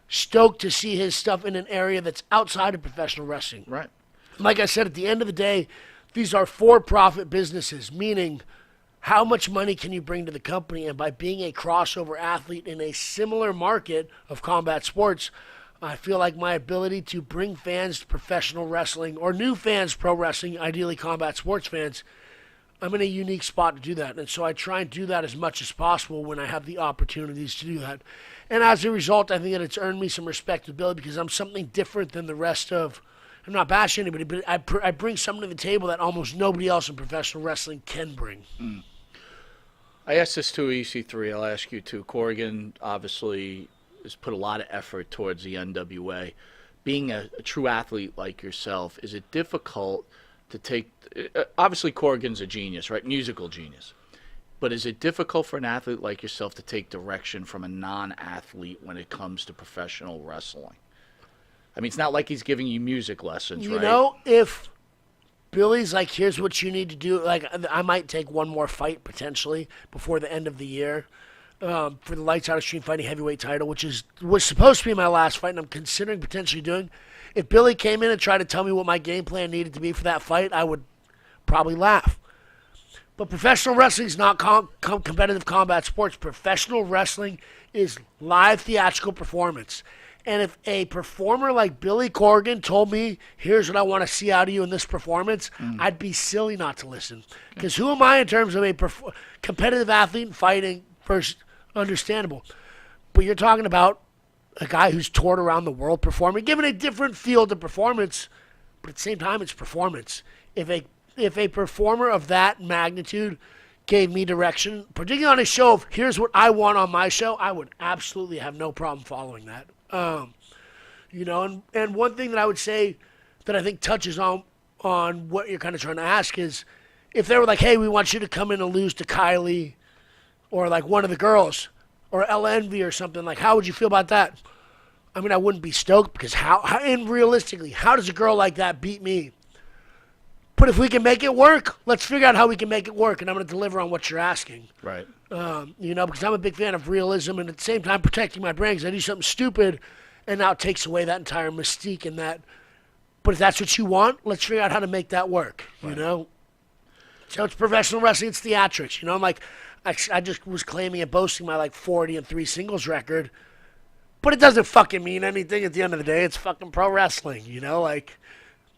stoked to see his stuff in an area that's outside of professional wrestling. Right. Like I said, at the end of the day, these are for-profit businesses, meaning how much money can you bring to the company? And by being a crossover athlete in a similar market of combat sports, I feel like my ability to bring fans to professional wrestling or new fans pro wrestling, ideally combat sports fans, I'm in a unique spot to do that. And so I try and do that as much as possible when I have the opportunities to do that. And as a result, I think that it's earned me some respectability because I'm something different than the rest of, I'm not bashing anybody, but I bring something to the table that almost nobody else in professional wrestling can bring. I asked this to EC3. I'll ask you too. Corgan obviously has put a lot of effort towards the NWA. Being a true athlete like yourself, is it difficult to take, obviously Corgan's a genius, right? Musical genius. But is it difficult for an athlete like yourself to take direction from a non-athlete when it comes to professional wrestling? I mean, it's not like he's giving you music lessons, right? You know, if Billy's like, here's what you need to do, like, I might take one more fight potentially before the end of the year for the Lights Out Extreme Fighting Heavyweight title, which was supposed to be my last fight, and I'm considering potentially doing. If Billy came in and tried to tell me what my game plan needed to be for that fight, I would probably laugh. But professional wrestling is not competitive combat sports. Professional wrestling is live theatrical performance. And if a performer like Billy Corgan told me, here's what I want to see out of you in this performance, I'd be silly not to listen. Because who am I in terms of a competitive athlete and fighting? First, understandable. But you're talking about a guy who's toured around the world performing, given a different field of performance, but at the same time, it's performance. If a performer of that magnitude gave me direction, particularly on a show of here's what I want on my show, I would absolutely have no problem following that. You know, and one thing that I would say that I think touches on what you're kind of trying to ask is if they were like, hey, we want you to come in and lose to Kylie or like one of the girls or Ella Envy or something, like how would you feel about that? I mean, I wouldn't be stoked because and realistically, how does a girl like that beat me? But if we can make it work, let's figure out how we can make it work, and I'm going to deliver on what you're asking. Right. You know, because I'm a big fan of realism and at the same time protecting my brain because I do something stupid and now it takes away that entire mystique and that. But if that's what you want, let's figure out how to make that work, you know? So it's professional wrestling, it's theatrics, you know? I'm like, I just was claiming and boasting my like 40-3 singles record, but it doesn't fucking mean anything at the end of the day. It's fucking pro wrestling, you know? Like,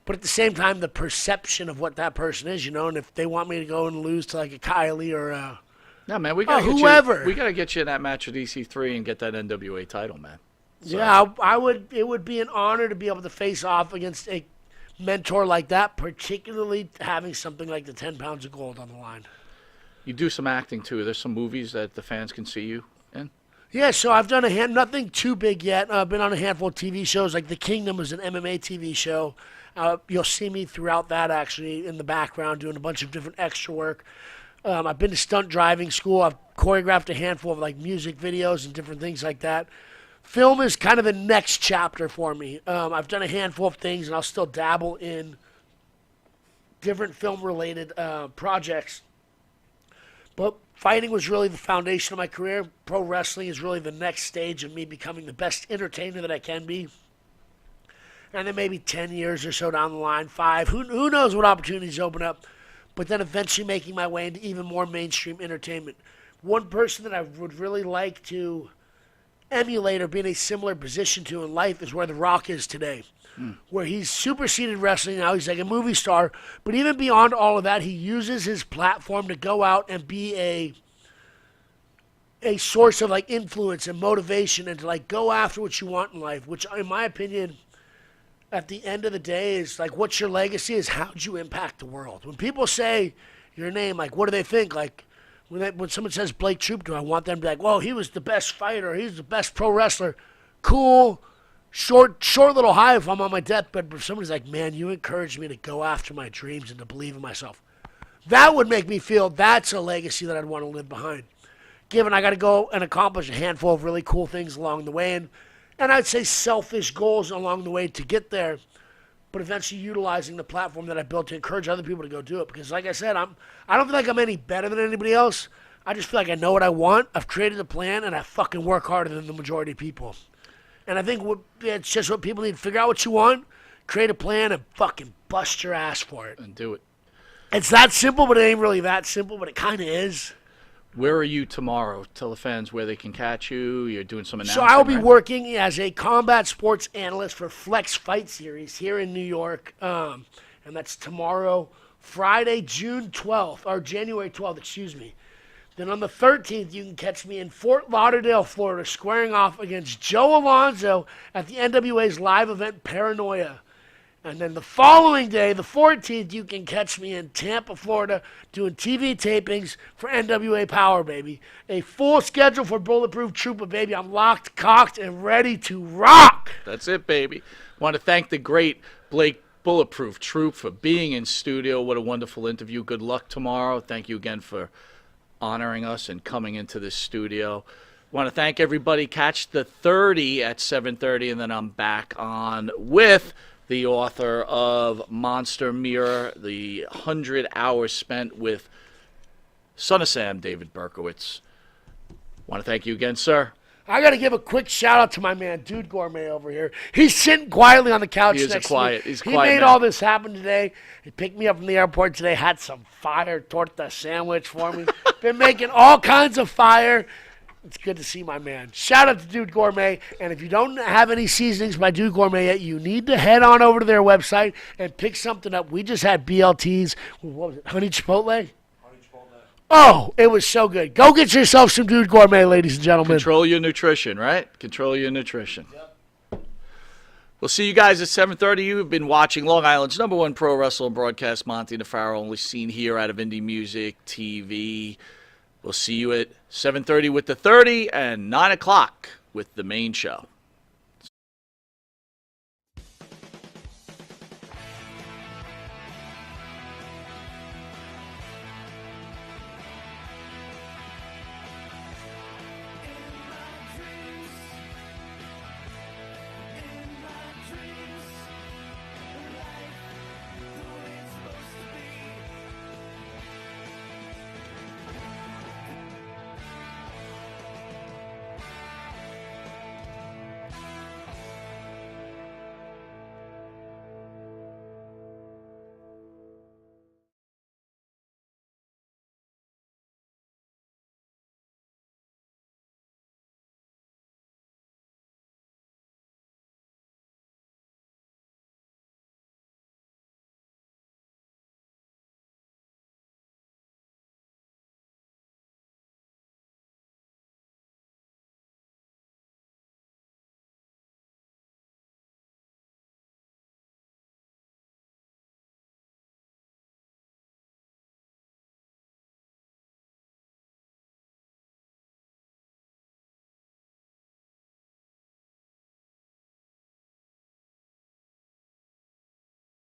but at the same time, the perception of what that person is, you know? And if they want me to go and lose to like a Kylie or a... No, man, we gotta whoever. We gotta get you in that match with EC3 and get that NWA title, man. So. Yeah, I would. It would be an honor to be able to face off against a mentor like that, particularly having something like the 10 pounds of gold on the line. You do some acting too. There's some movies that the fans can see you in. Yeah, so I've done nothing too big yet. I've been on a handful of TV shows. Like The Kingdom was an MMA TV show. You'll see me throughout that actually in the background doing a bunch of different extra work. I've been to stunt driving school. I've choreographed a handful of like music videos and different things like that. Film is kind of the next chapter for me. I've done a handful of things, and I'll still dabble in different film-related projects. But fighting was really the foundation of my career. Pro wrestling is really the next stage of me becoming the best entertainer that I can be. And then maybe 10 years or so down the line, 5, who knows what opportunities open up. But then eventually making my way into even more mainstream entertainment. One person that I would really like to emulate or be in a similar position to in life is where The Rock is today. Where he's superseded wrestling now. He's like a movie star. But even beyond all of that, he uses his platform to go out and be a source of like influence and motivation and to like go after what you want in life, which in my opinion, at the end of the day is like, what's your legacy is how'd you impact the world? When people say your name, like what do they think? Like when someone says Blake Troop, do I want them to be like, whoa, he was the best fighter, he's the best pro wrestler. Cool, short little high if I'm on my deathbed, but if somebody's like, man, you encouraged me to go after my dreams and to believe in myself. That would make me feel that's a legacy that I'd want to live behind. Given I got to go and accomplish a handful of really cool things along the way, and I'd say selfish goals along the way to get there, but eventually utilizing the platform that I built to encourage other people to go do it. Because like I said, I don't feel like I'm any better than anybody else. I just feel like I know what I want. I've created a plan, and I fucking work harder than the majority of people. And I think it's just what people need to figure out what you want, create a plan, and fucking bust your ass for it. And do it. It's that simple, but it ain't really that simple, but it kind of is. Where are you tomorrow? Tell the fans where they can catch you. You're doing some announcing. So I'll be right? working as a combat sports analyst for Flex Fight Series here in New York. And that's tomorrow, Friday, June 12th, or January 12th, excuse me. Then on the 13th, you can catch me in Fort Lauderdale, Florida, squaring off against Joe Alonzo at the NWA's live event Paranoia. And then the following day, the 14th, you can catch me in Tampa, Florida, doing TV tapings for NWA Power, baby. A full schedule for Bulletproof Troop, baby. I'm locked, cocked, and ready to rock. That's it, baby. Want to thank the great Blake Bulletproof Troop for being in studio. What a wonderful interview. Good luck tomorrow. Thank you again for honoring us and coming into this studio. Want to thank everybody. Catch the 30 at 7:30, and then I'm back on with the author of Monster Mirror, the 100 hours spent with Son of Sam, David Berkowitz. Want to thank you again, sir. I got to give a quick shout out to my man, Dude Gourmet over here. He's sitting quietly on the couch He is next a quiet, to me. he's a He quiet made man. all this happen today. He picked me up from the airport today, had some fire torta sandwich for me. Been making all kinds of fire. It's good to see my man. Shout out to Dude Gourmet. And if you don't have any seasonings by Dude Gourmet yet, you need to head on over to their website and pick something up. We just had BLTs. What was it? Honey Chipotle? Oh, it was so good. Go get yourself some Dude Gourmet, ladies and gentlemen. Control your nutrition, right? Control your nutrition. Yep. We'll see you guys at 7:30. You've been watching Long Island's #1 pro wrestling broadcast, Monte The Pharaoh, only seen here out of Indie Music TV. We'll see you at 7:30 with the 30 and 9 o'clock with the main show.